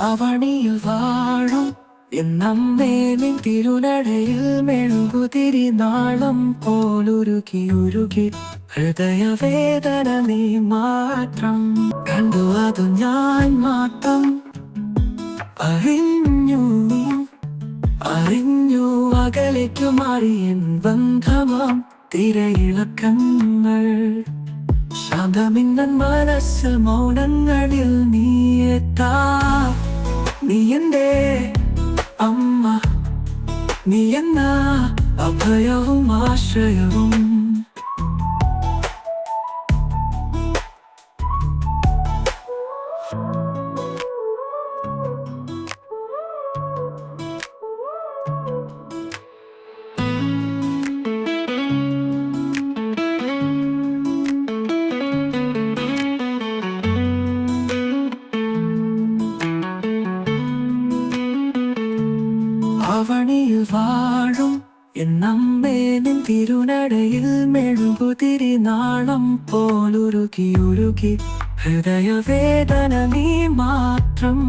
അവണിയിൽ വാഴും എന്നമ്മേ നിൻ തിരുനടയിൽ മെഴുകുതിരി നാളം പോലുരുകി ഉരുകി ഹൃദയവേദന നീ മാത്രം കണ്ടു അതു ഞാൻ മാത്രം അറിഞ്ഞു അറിഞ്ഞു അകലേക്കു മാറിയൻ ബന്ധമാം തിരയിളക്കങ്ങൾ ശാന്തമിന്നൻ മനസ്സിൽ മൗനങ്ങളിൽ നീ എത്താ നീ എന്റെ അമ്മ നീ എന്ന അഭയവും ആശ്രയവും അവണിയിൽ വാഴും എന്നമ്മേ നിൻ തിരുനടയിൽ മെഴുകുതിരി നാളം പോലുരുകി ഉരുകി ഹൃദയവേദന നീ മാത്രം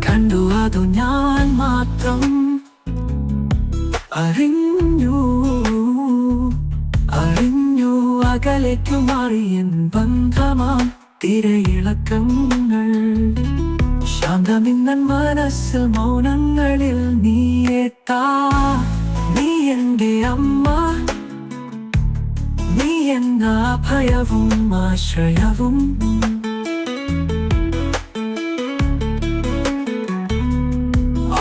കണ്ടു അതു ഞാൻ മാത്രം അറിഞ്ഞു അറിഞ്ഞു അകലേക്കു മാറിയൻ ബന്ധമാം തിരയിളക്കങ്ങൾ ശാന്തമിന്നൻ മനസ്സിൽ മൗനങ്ങളിൽ നീ എത്താ നീ എന്റെ അമ്മ നീ എന്ന അഭയവും ആശ്രയവും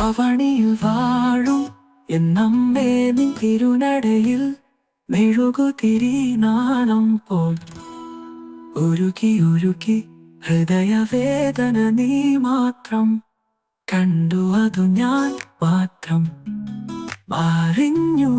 അവണിയിൽ വാഴും എന്നമ്മേ നിൻ തിരുനടയിൽ മെഴുകുതിരി നാളം പോൽ ഉരുകി ഉരുകി ഹൃദയവേദന നീ മാത്രം കണ്ടു അതു ഞാൻ മാത്രം അറിഞ്ഞു